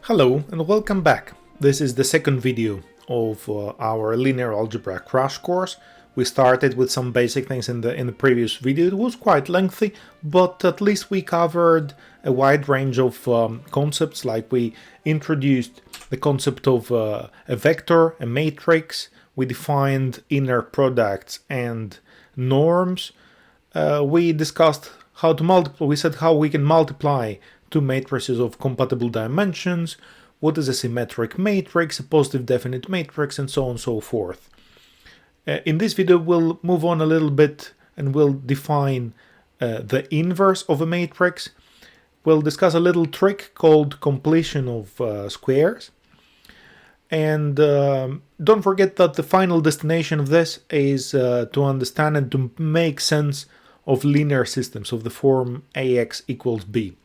Hello and welcome back. This is the second video of our linear algebra crash course. We started with some basic things in the previous video. It was quite lengthy, but at least we covered a wide range of concepts, like we introduced the concept of a vector, a matrix. We defined inner products and norms. We discussed how to multiply. We said how we can multiply two matrices of compatible dimensions, what is a symmetric matrix, a positive definite matrix, and so on and so forth. In this video we'll move on a little bit and we'll define the inverse of a matrix. We'll discuss a little trick called completion of squares. And don't forget that the final destination of this is to understand and to make sense of linear systems of the form ax equals b.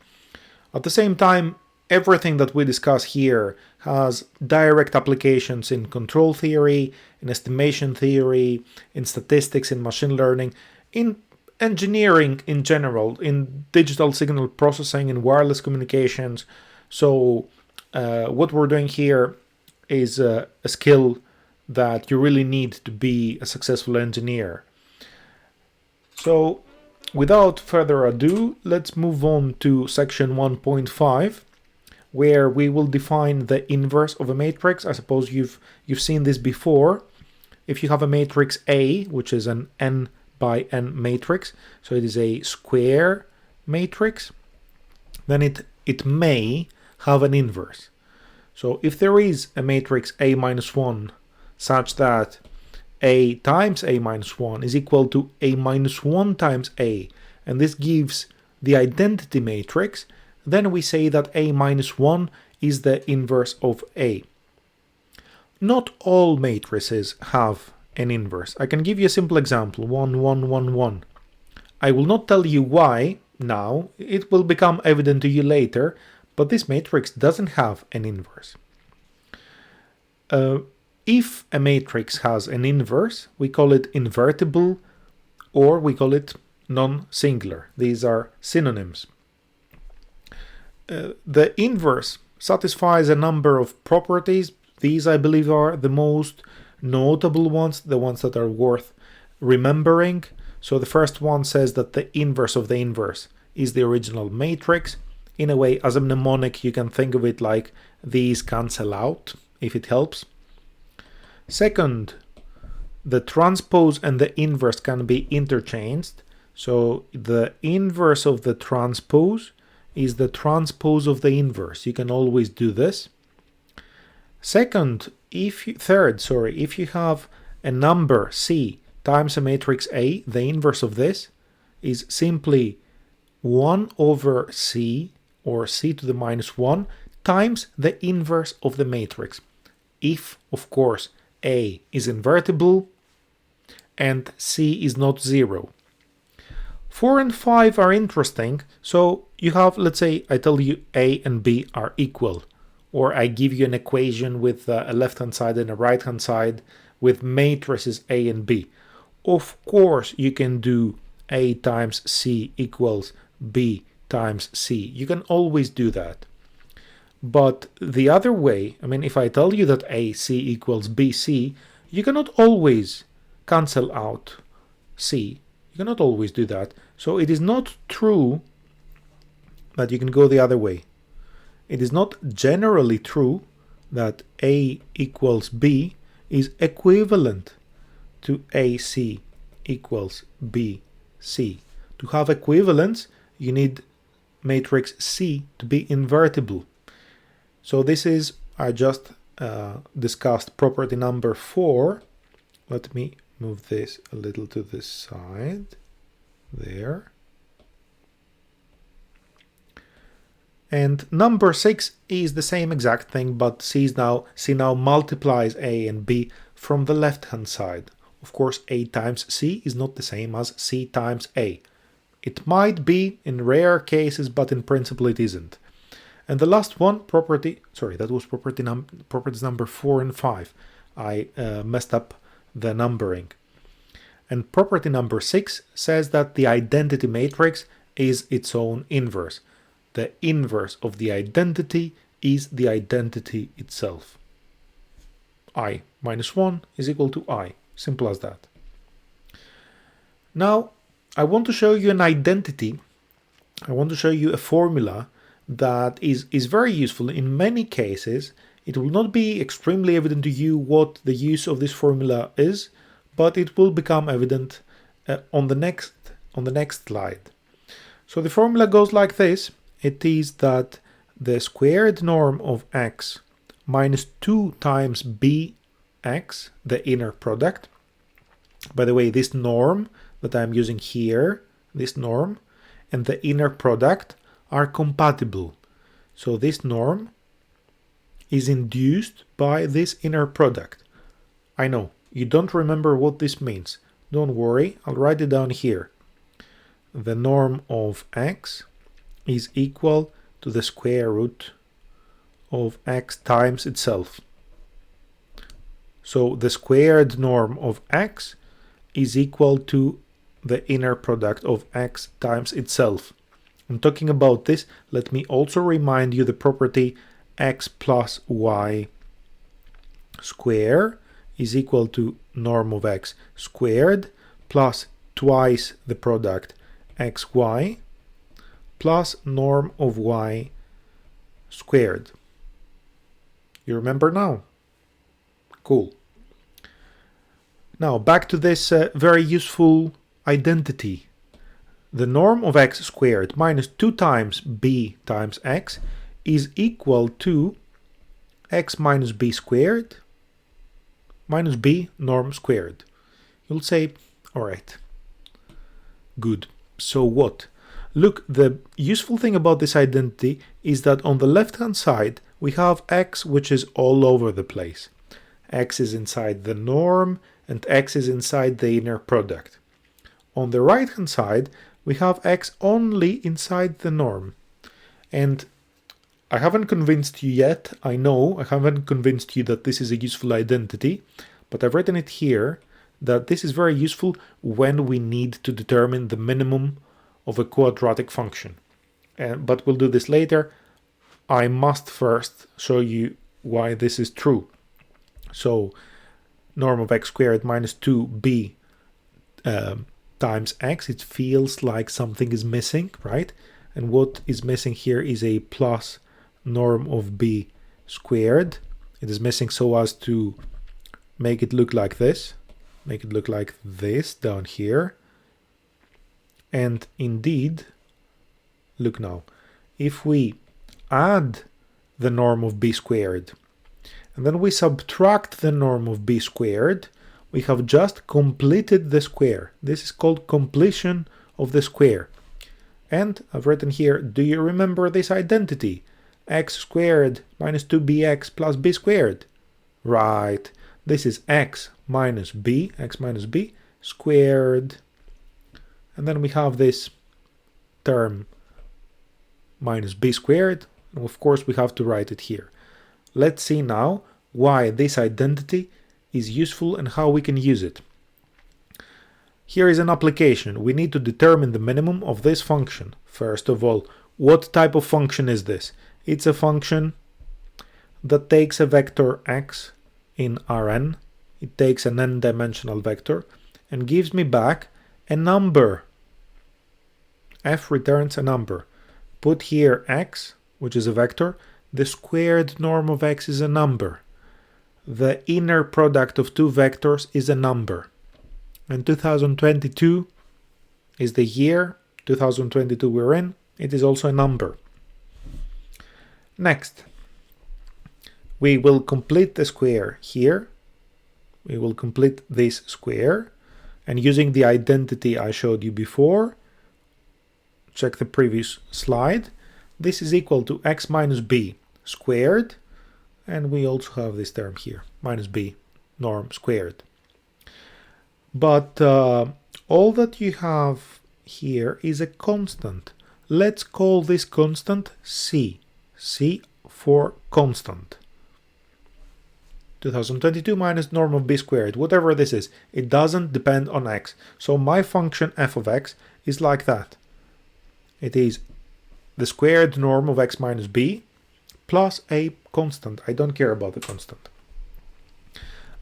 At the same time, everything that we discuss here has direct applications in control theory, in estimation theory, in statistics, in machine learning, in engineering in general, in digital signal processing, in wireless communications. So what we're doing here is a skill that you really need to be a successful engineer. So without further ado, let's move on to section 1.5, where we will define the inverse of a matrix. I suppose you've seen this before. If you have a matrix A, which is an n by n matrix, so it is a square matrix, then it may have an inverse. So if there is a matrix A minus 1 such that A times A minus 1 is equal to A minus 1 times A, and this gives the identity matrix, then we say that A minus 1 is the inverse of A. Not all matrices have an inverse. I can give you a simple example, 1, 1, 1, 1. I will not tell you why now, it will become evident to you later, but this matrix doesn't have an inverse. If a matrix has an inverse, we call it invertible, or we call it non-singular. These are synonyms. The inverse satisfies a number of properties. These, I believe, are the most notable ones, the ones that are worth remembering. So the first one says that the inverse of the inverse is the original matrix. In a way, as a mnemonic, you can think of it like these cancel out, if it helps. Second, the transpose and the inverse can be interchanged. So the inverse of the transpose is the transpose of the inverse. You can always do this. Third, if you have a number C times a matrix A, the inverse of this is simply 1 over C, or C to the minus 1, times the inverse of the matrix. If, of course, A is invertible and C is not 0. 4 and 5 are interesting. So you have, let's say, I tell you A and B are equal, or I give you an equation with a left-hand side and a right-hand side with matrices A and B. Of course, you can do A times C equals B times C. You can always do that. But the other way, I mean, if I tell you that AC equals BC, you cannot always cancel out C. You cannot always do that. So it is not true that you can go the other way. It is not generally true that A equals B is equivalent to AC equals BC. To have equivalence, you need matrix C to be invertible. So this is, I just discussed property number 4. Let me move this a little to this side. There. And number 6 is the same exact thing, but C now multiplies A and B from the left-hand side. Of course, A times C is not the same as C times A. It might be in rare cases, but in principle it isn't. And the last one, that was properties number 4 and 5. I messed up the numbering. And property number 6 says that the identity matrix is its own inverse. The inverse of the identity is the identity itself. I minus 1 is equal to I. Simple as that. Now, I want to show you an identity. I want to show you a formula that is very useful. In many cases, it will not be extremely evident to you what the use of this formula is, but it will become evident on the next slide. So the formula goes like this. It is that the squared norm of x minus 2 times bx, the inner product. By the way, this norm that I'm using here, this norm, and the inner product are compatible. So this norm is induced by this inner product. I know, you don't remember what this means. Don't worry, I'll write it down here. The norm of x is equal to the square root of x times itself. So the squared norm of x is equal to the inner product of x times itself. And talking about this, let me also remind you the property x plus y square is equal to norm of x squared plus twice the product xy plus norm of y squared. You remember now? Cool. Now back to this very useful identity. The norm of x squared minus 2 times b times x is equal to x minus b squared minus b norm squared. You'll say, alright, good. So what? Look, the useful thing about this identity is that on the left hand side we have x which is all over the place. X is inside the norm and x is inside the inner product. On the right hand side we have x only inside the norm. And I haven't convinced you yet, I know I haven't convinced you that this is a useful identity, but I've written it here that this is very useful when we need to determine the minimum of a quadratic function. But we'll do this later. I must first show you why this is true. So norm of x squared minus 2b times x, it feels like something is missing, right? And what is missing here is a plus norm of b squared. It is missing so as to make it look like this. Make it look like this down here. And indeed, look now, if we add the norm of b squared and then we subtract the norm of b squared, we have just completed the square. This is called completion of the square. And I've written here, do you remember this identity? X squared minus 2bx plus b squared. Right, this is x minus b squared. And then we have this term minus b squared. And of course, we have to write it here. Let's see now why this identity is useful and how we can use it. Here is an application. We need to determine the minimum of this function. First of all, what type of function is this? It's a function that takes a vector x in Rn. It takes an n-dimensional vector and gives me back a number. F returns a number. Put here x, which is a vector. The squared norm of x is a number. The inner product of two vectors is a number. And 2022 is the year 2022 we're in. It is also a number. Next, we will complete the square here. We will complete this square. And using the identity I showed you before, check the previous slide, this is equal to x minus b squared. And we also have this term here, minus b norm squared. But all that you have here is a constant. Let's call this constant c. C for constant. 2022 minus norm of b squared, whatever this is, it doesn't depend on x. So my function f of x is like that. It is the squared norm of x minus b plus a constant. I don't care about the constant.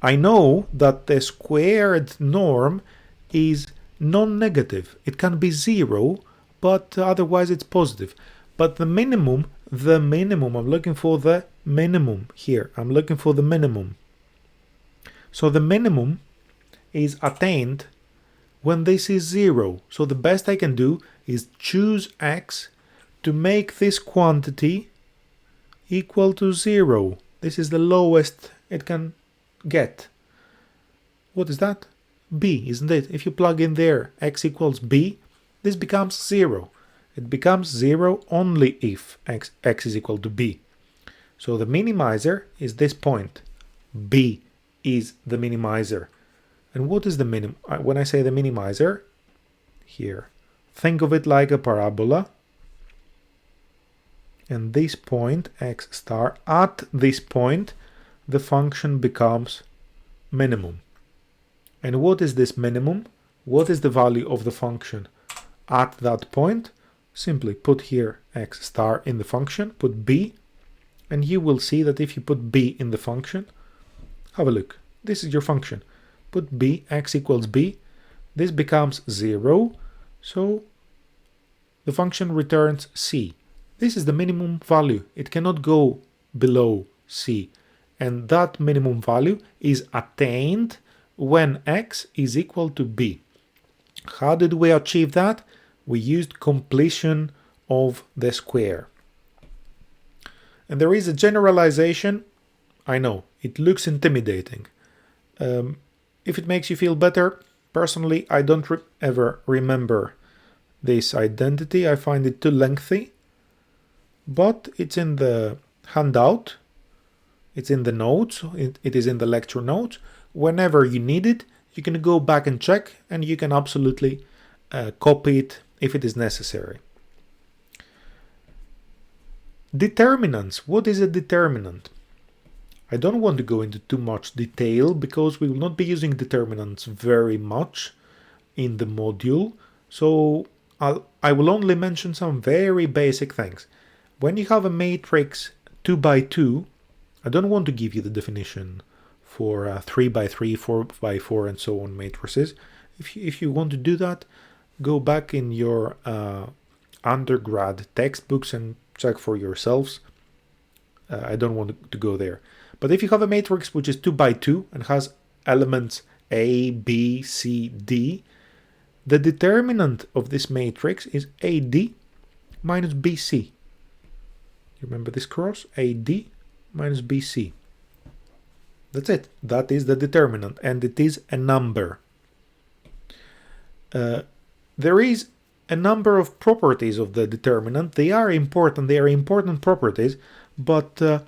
I know that the squared norm is non-negative. It can be 0, but otherwise it's positive. But the minimum, I'm looking for the minimum here. I'm looking for the minimum. So the minimum is attained when this is 0. So the best I can do is choose x to make this quantity equal to 0. This is the lowest it can get. What is that? B, isn't it? If you plug in there x equals b, this becomes 0. It becomes 0 only if x is equal to b. So the minimizer is this point. B is the minimizer. And what is the minimum? When I say the minimizer, here, think of it like a parabola. And this point, x star, at this point, the function becomes minimum. And what is this minimum? What is the value of the function at that point? Simply put here x star in the function, put b, and you will see that if you put b in the function, have a look, this is your function. Put b, x equals b, this becomes 0, so the function returns c. This is the minimum value. It cannot go below c. And that minimum value is attained when x is equal to b. How did we achieve that? We used completion of the square. And there is a generalization. I know, it looks intimidating. If it makes you feel better, personally, I don't ever remember this identity. I find it too lengthy. But it's in the handout, it's in the notes, it is in the lecture notes. Whenever you need it, you can go back and check, and you can absolutely copy it if it is necessary. Determinants. What is a determinant? I don't want to go into too much detail because we will not be using determinants very much in the module. So I will only mention some very basic things. When you have a matrix 2 by 2, I don't want to give you the definition for 3 by 3, 4 by 4, and so on matrices. If you want to do that, go back in your undergrad textbooks and check for yourselves. I don't want to go there. But if you have a matrix which is 2 by 2 and has elements A, B, C, D, the determinant of this matrix is AD minus BC. You remember this cross? AD minus BC. That's it. That is the determinant, and it is a number. There is a number of properties of the determinant. They are important properties, but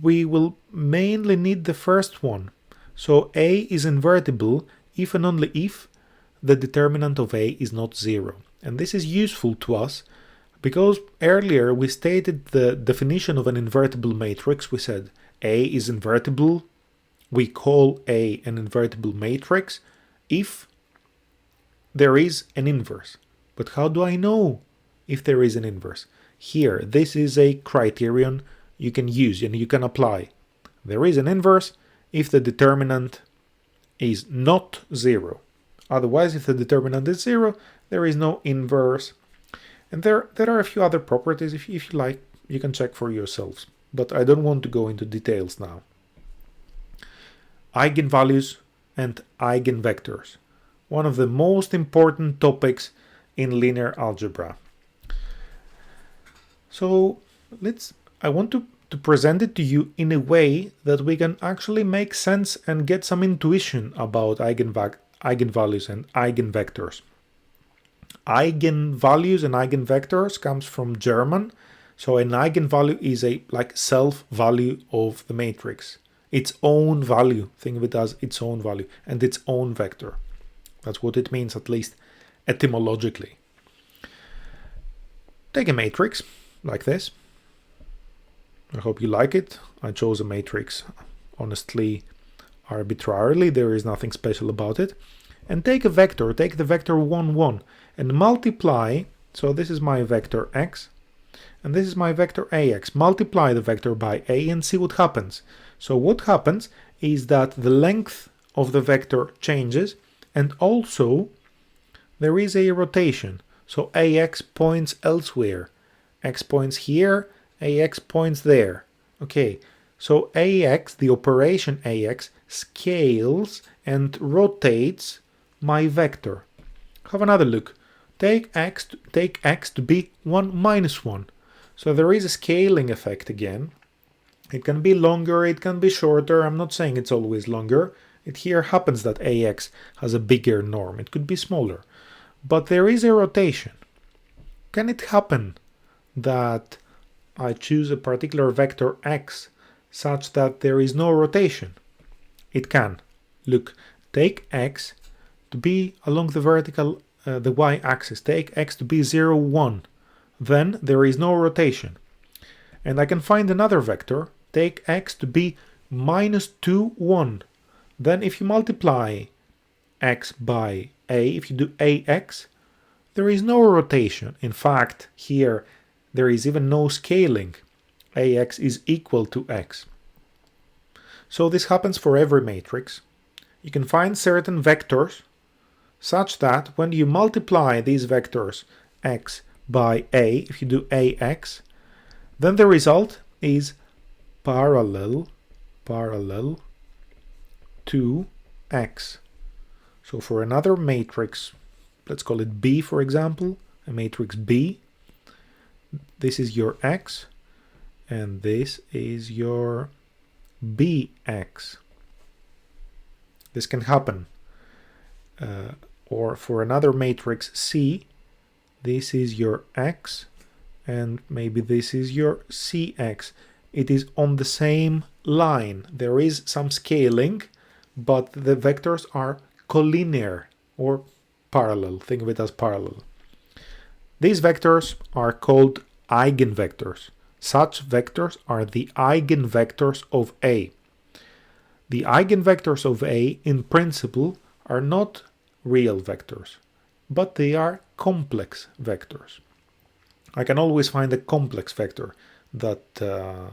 we will mainly need the first one. So A is invertible if and only if the determinant of A is not 0. And this is useful to us because earlier we stated the definition of an invertible matrix. We said A is invertible. We call A an invertible matrix if there is an inverse. But how do I know if there is an inverse? Here, this is a criterion you can use and you can apply. There is an inverse if the determinant is not 0. Otherwise, if the determinant is 0, there is no inverse. And there are a few other properties. If you like, you can check for yourselves. But I don't want to go into details now. Eigenvalues and eigenvectors. One of the most important topics in linear algebra. So I want to present it to you in a way that we can actually make sense and get some intuition about eigenvalues and eigenvectors. Eigenvalues and eigenvectors comes from German. So an eigenvalue is a self-value of the matrix. Its own value. Think of it as its own value and its own vector. That's what it means, at least etymologically. Take a matrix like this. I hope you like it. I chose a matrix, honestly, arbitrarily. There is nothing special about it. And take a vector, take the vector 1, 1, and multiply. So this is my vector x. and this is my vector ax. Multiply the vector by a and see what happens. So what happens is that the length of the vector changes, and also there is a rotation. So ax points elsewhere. X points here, ax points there. Okay, so ax, the operation ax, scales and rotates my vector. Have another look. Take x to be 1 minus 1. So there is a scaling effect again. It can be longer, it can be shorter. I'm not saying it's always longer. It here happens that ax has a bigger norm. It could be smaller. But there is a rotation. Can it happen that I choose a particular vector x such that there is no rotation? It can. Look, take x to be along the vertical, the y-axis. Take x to be 0, 1. Then there is no rotation. And I can find another vector. Take x to be minus 2, 1. Then if you multiply x by a, if you do ax, there is no rotation. In fact, here there is even no scaling. Ax is equal to x. So this happens for every matrix. You can find certain vectors such that when you multiply these vectors x by a, if you do ax, then the result is parallel to x. So for another matrix, let's call it B, for example, a matrix B, this is your x, and this is your bx. This can happen. Or for another matrix C, this is your x, and maybe this is your cx. It is on the same line. There is some scaling, but the vectors are collinear or parallel. Think of it as parallel. These vectors are called eigenvectors. Such vectors are the eigenvectors of A. The eigenvectors of A, in principle, are not real vectors, but they are complex vectors. I can always find a complex vector that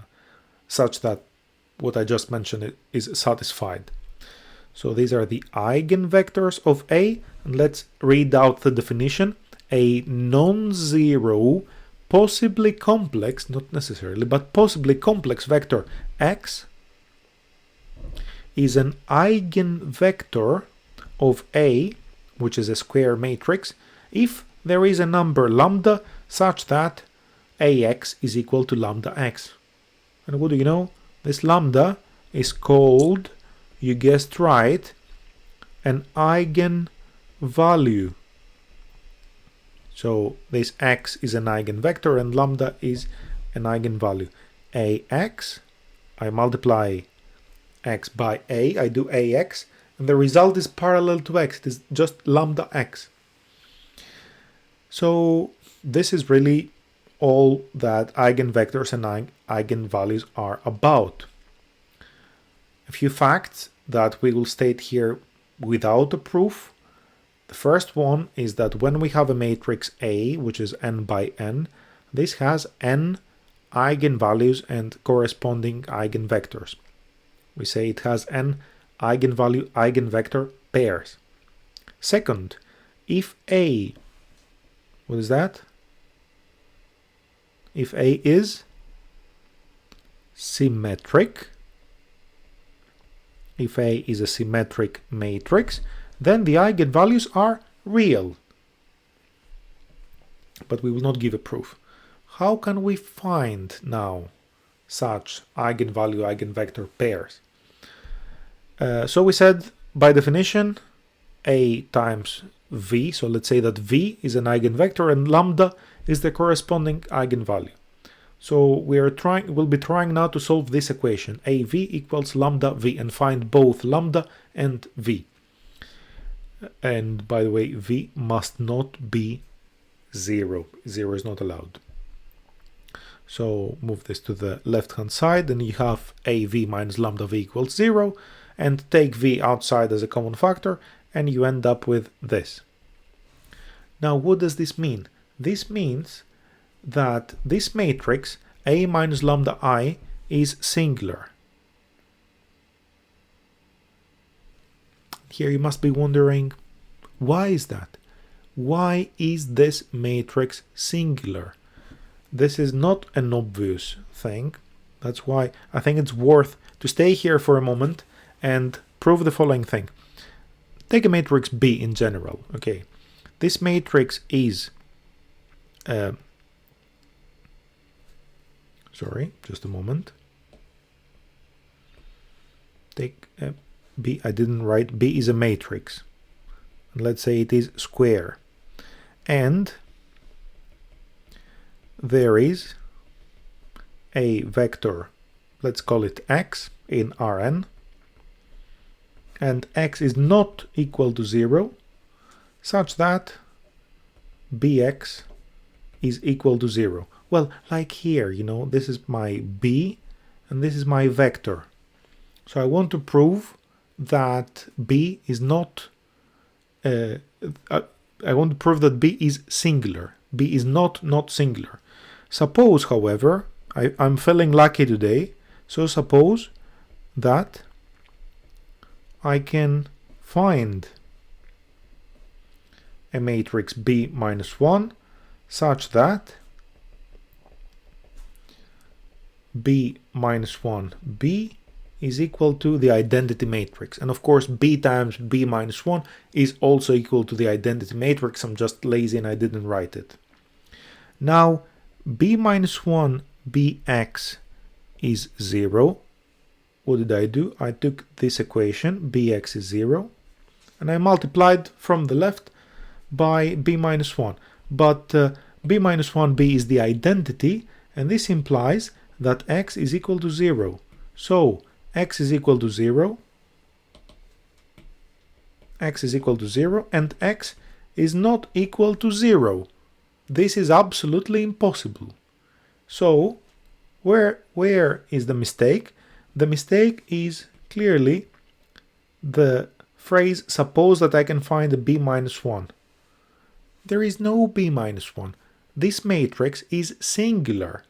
such that what I just mentioned is satisfied. So these are the eigenvectors of A, and let's read out the definition. A non-zero, possibly complex, not necessarily, but possibly complex vector x is an eigenvector of A, which is a square matrix, if there is a number lambda such that ax is equal to lambda x. And what do you know? This lambda is called, you guessed right, an eigenvalue. So this x is an eigenvector and lambda is an eigenvalue. Ax, I multiply x by a, I do ax, and the result is parallel to x. It is just lambda x. So this is really all that eigenvectors and eigenvalues are about. A few facts that we will state here without a proof. The first one is that when we have a matrix A, which is n by n, this has n eigenvalues and corresponding eigenvectors. We say it has n eigenvalue eigenvector pairs. Second, if A, what is that? If A is symmetric, if A is a symmetric matrix, then the eigenvalues are real. But we will not give a proof. How can we find now such eigenvalue eigenvector pairs? So we said by definition A times V, so let's say that V is an eigenvector and lambda is the corresponding eigenvalue. So we'll be trying now to solve this equation, AV equals lambda V, and find both lambda and V. And by the way, V must not be 0. 0 is not allowed. So move this to the left hand side, and you have AV minus lambda V equals 0, and take V outside as a common factor, and you end up with this. Now what does this mean? This means that this matrix A minus lambda I is singular. Here you must be wondering, why is that? Why is this matrix singular? This is not an obvious thing. That's why I think it's worth to stay here for a moment and prove the following thing. Take a matrix B in general. Okay, this matrix is sorry, just a moment. Take B. I didn't write B is a matrix. And let's say it is square, and there is a vector, let's call it x, in Rn, and x is not equal to 0, such that bx is equal to 0. Well, like here, you know, this is my b and this is my vector. So I want to prove that b is not I want to prove that b is singular. B is not singular. Suppose, however, I'm feeling lucky today, so suppose that I can find a matrix B minus 1 such that B minus 1 B is equal to the identity matrix. And of course, B times B minus 1 is also equal to the identity matrix. I'm just lazy and I didn't write it. Now, B minus 1 Bx is 0. What did I do? I took this equation, Bx is 0, and I multiplied from the left by B minus 1. But B minus 1b is the identity, and this implies that x is equal to 0. So, x is equal to 0, x is equal to 0, and x is not equal to 0. This is absolutely impossible. So, where is the mistake? The mistake is clearly the phrase, suppose that I can find a b minus 1. There is no b minus 1. This matrix is singular.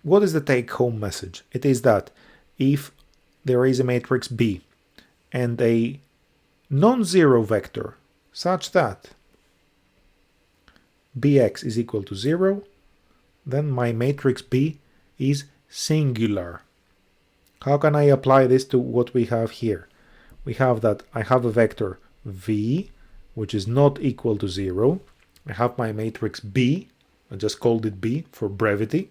What is the take-home message? It is that if there is a matrix B and a non-zero vector such that Bx is equal to 0, then my matrix B is singular. How can I apply this to what we have here? We have that I have a vector V, which is not equal to 0. I have my matrix B, I just called it B for brevity.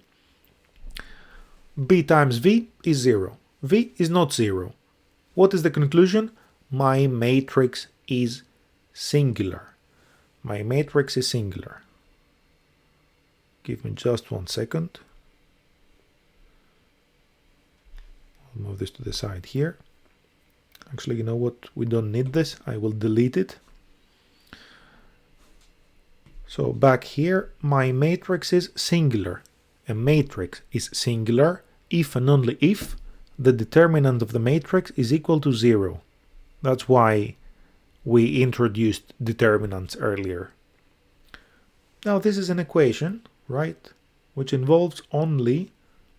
B times V is 0. V is not 0. What is the conclusion? My matrix is singular. My matrix is singular. Give me just 1 second. I'll move this to the side here. Actually, you know what? We don't need this. I will delete it. So back here, my matrix is singular. A matrix is singular if and only if the determinant of the matrix is equal to 0. That's why we introduced determinants earlier. Now this is an equation, right, which involves only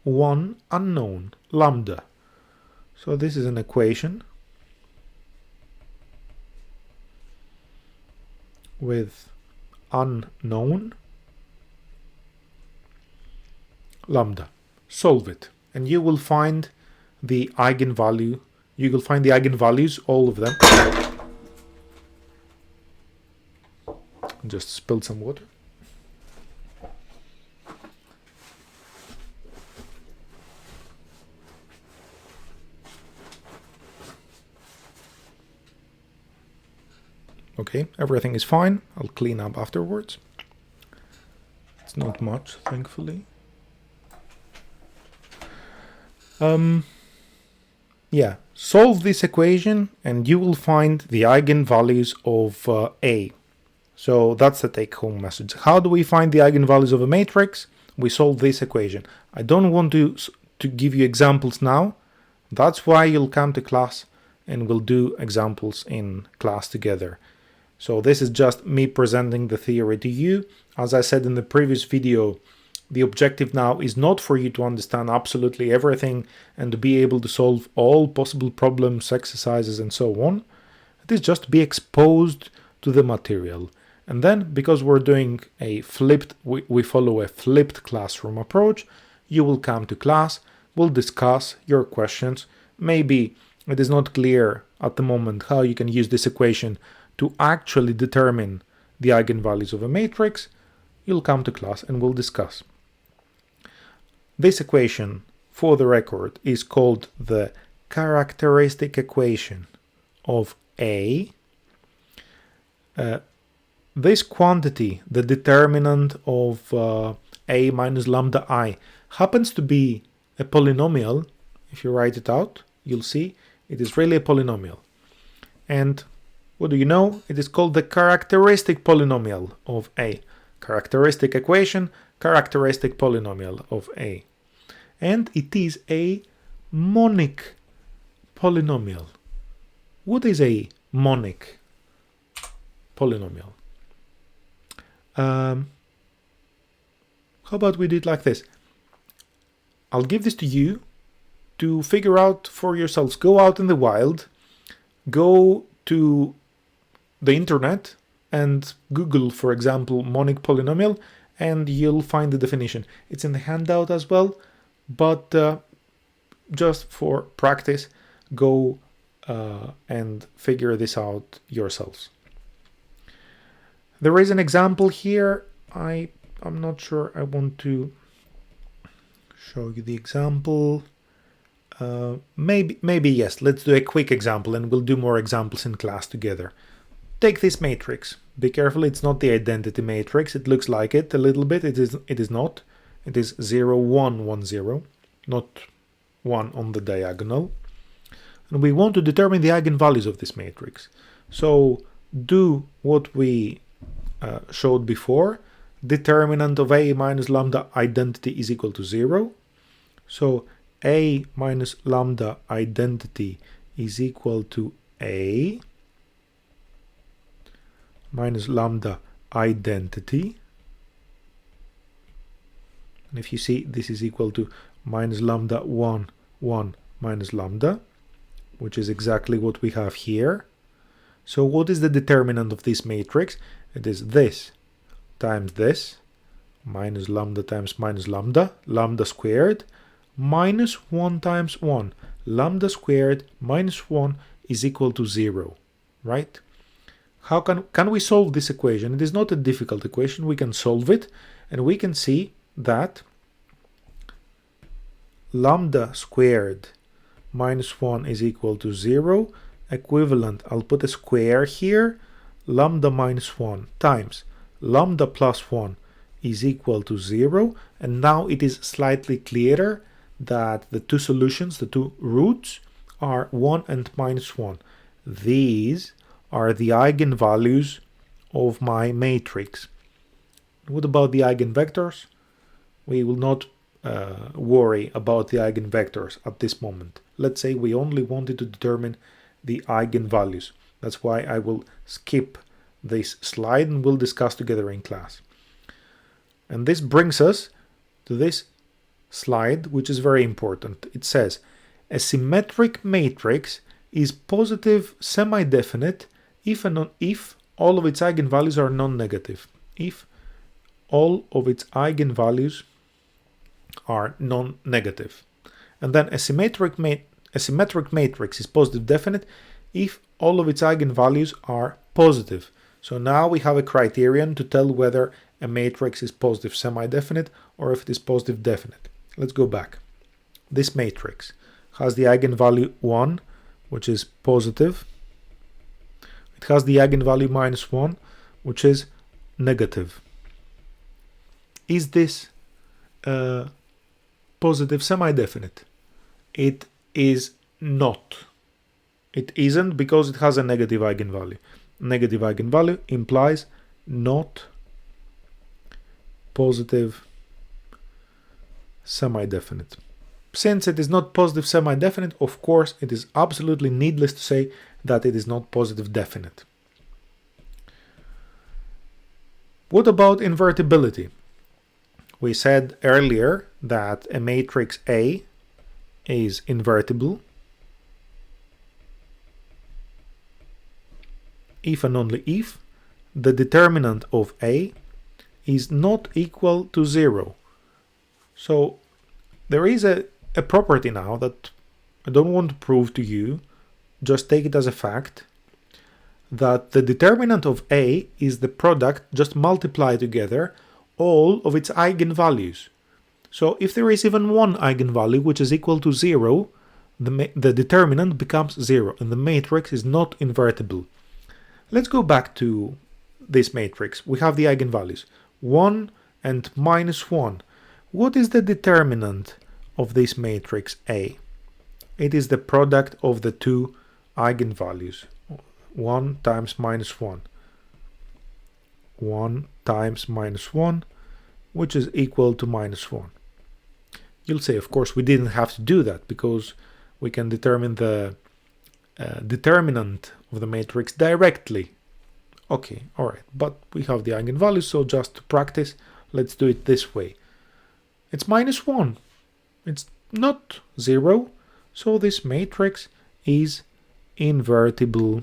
one unknown, lambda. So this is an equation with unknown lambda. Solve it, and you will find the eigenvalue. You will find the eigenvalues, all of them. Just spilled some water. Okay, everything is fine. I'll clean up afterwards. It's not much, thankfully. Yeah, solve this equation and you will find the eigenvalues of A. So that's the take-home message. How do we find the eigenvalues of a matrix? We solve this equation. I don't want to give you examples now. That's why you'll come to class and we'll do examples in class together. So this is just me presenting the theory to you. As I said in the previous video, The objective now is not for you to understand absolutely everything and to be able to solve all possible problems, exercises, and so on. It is just to be exposed to the material. And then, because we're doing a flipped, we follow a flipped classroom approach, you will come to class, we'll discuss your questions. Maybe it is not clear at the moment how you can use this equation to actually determine the eigenvalues of a matrix. You'll come to class and we'll discuss. This equation, for the record, is called the characteristic equation of A. This quantity, the determinant of A minus lambda I, happens to be a polynomial. If you write it out, you'll see it is really a polynomial. And what do you know? It is called the characteristic polynomial of A. Characteristic equation, characteristic polynomial of A. And it is a monic polynomial. What is a monic polynomial? How about we do it like this? I'll give this to you to figure out for yourselves. Go out in the wild, go to the internet and Google, for example, monic polynomial, and you'll find the definition. It's in the handout as well, but just for practice, go and figure this out yourselves. There is an example here. I'm not sure I want to show you the example. Maybe yes, let's do a quick example and we'll do more examples in class together. Take this matrix. Be careful, it's not the identity matrix. It looks like it a little bit. It is not. It is 0, 1, 1, 0, not 1 on the diagonal. And we want to determine the eigenvalues of this matrix. So do what we showed before. Determinant of A minus lambda identity is equal to 0. So A minus lambda identity is equal to A minus lambda identity. And if you see, this is equal to minus lambda 1, 1 minus lambda, which is exactly what we have here. So what is the determinant of this matrix? It is this times this, minus lambda times minus lambda, lambda squared, minus 1 times 1. Lambda squared minus 1 is equal to 0, right? How can we solve this equation? It is not a difficult equation. We can solve it, and we can see that lambda squared minus 1 is equal to 0, equivalent, I'll put a square here, lambda minus 1 times lambda plus 1 is equal to 0, and now it is slightly clearer that the two solutions, the two roots, are 1 and minus 1. These are the eigenvalues of my matrix. What about the eigenvectors? We will not worry about the eigenvectors at this moment. Let's say we only wanted to determine the eigenvalues. That's why I will skip this slide and we'll discuss together in class. And this brings us to this slide, which is very important. It says, a symmetric matrix is positive semi-definite if all of its eigenvalues are non-negative. If all of its eigenvalues are non-negative. And then a symmetric matrix is positive definite if all of its eigenvalues are positive. So now we have a criterion to tell whether a matrix is positive semi-definite or if it is positive definite. Let's go back. This matrix has the eigenvalue 1, which is positive. It has the eigenvalue minus 1, which is negative. Is this positive semi-definite? It is not. It isn't because it has a negative eigenvalue. Negative eigenvalue implies not positive semi-definite. Since it is not positive semi-definite, of course, it is absolutely needless to say that it is not positive definite. What about invertibility? We said earlier that a matrix A is invertible if and only if the determinant of A is not equal to 0. So there is a property now that I don't want to prove to you, just take it as a fact, that the determinant of A is the product, just multiply together all of its eigenvalues. So if there is even one eigenvalue which is equal to 0, the determinant becomes 0 and the matrix is not invertible. Let's go back to this matrix. We have the eigenvalues 1 and -1. What is the determinant of this matrix A? It is the product of the two eigenvalues. 1 times -1. 1 times -1, which is equal to -1. You'll say, of course, we didn't have to do that because we can determine the determinant of the matrix directly. Okay, alright, but we have the eigenvalues, so just to practice, let's do it this way. It's -1. It's not 0, so this matrix is invertible.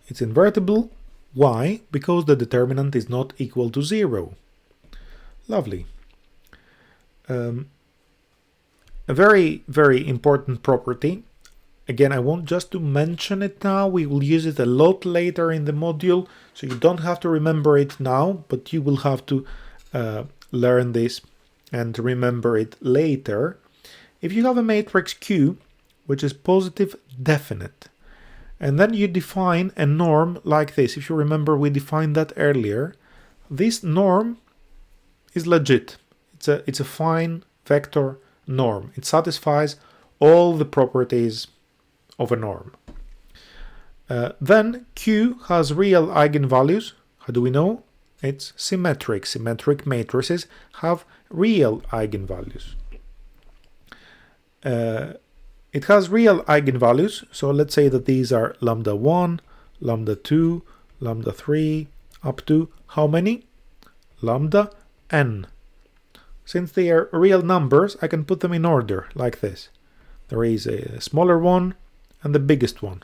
It's invertible. Why? Because the determinant is not equal to 0. Lovely. A very, very important property. Again, I want just to mention it now. We will use it a lot later in the module, so you don't have to remember it now, but you will have to learn this and remember it later. If you have a matrix Q, which is positive definite, and then you define a norm like this. If you remember, we defined that earlier. This norm is legit. It's a fine vector norm. It satisfies all the properties of a norm. Then Q has real eigenvalues. How do we know? It's symmetric. Symmetric matrices have real eigenvalues. It has real eigenvalues, so let's say that these are lambda 1, lambda 2, lambda 3, up to how many? Lambda n. Since they are real numbers, I can put them in order, like this. There is a smaller one and the biggest one.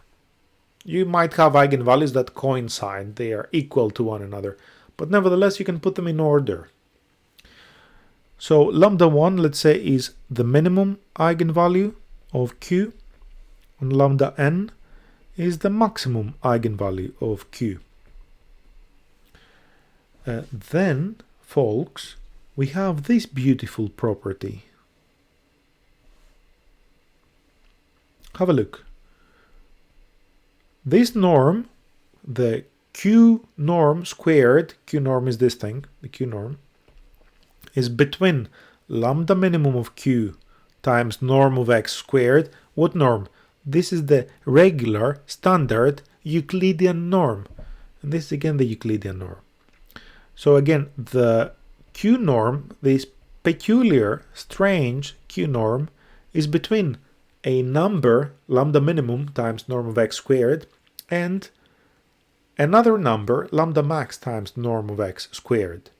You might have eigenvalues that coincide, they are equal to one another, but nevertheless you can put them in order. So lambda 1, let's say, is the minimum eigenvalue of Q, and lambda n is the maximum eigenvalue of Q. Then, folks, we have this beautiful property. Have a look. This norm, the Q norm squared, Q norm is this thing, the Q norm, is between lambda minimum of Q times norm of x squared. What norm? This is the regular, standard Euclidean norm. And this is again the Euclidean norm. So again, the Q norm, this peculiar, strange Q norm, is between a number, lambda minimum times norm of x squared, and another number, lambda max times norm of x squared.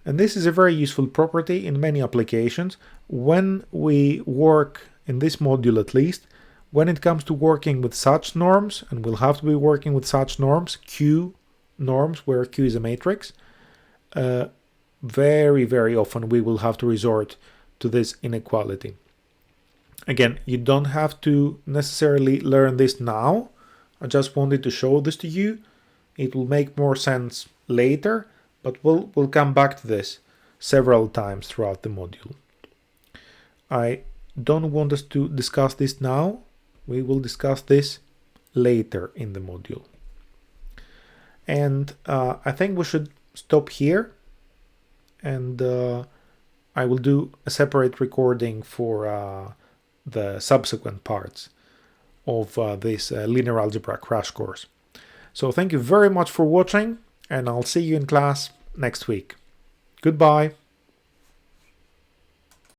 And this is a very useful property in many applications. When we work, in this module at least, when it comes to working with such norms, and we'll have to be working with such norms, Q norms, where Q is a matrix, very, very often we will have to resort to this inequality. Again, you don't have to necessarily learn this now. I just wanted to show this to you. It will make more sense later, but we'll come back to this several times throughout the module. I don't want us to discuss this now. We will discuss this later in the module. And I think we should stop here, and I will do a separate recording for the subsequent parts of this linear algebra crash course. So thank you very much for watching, and I'll see you in class next week. Goodbye.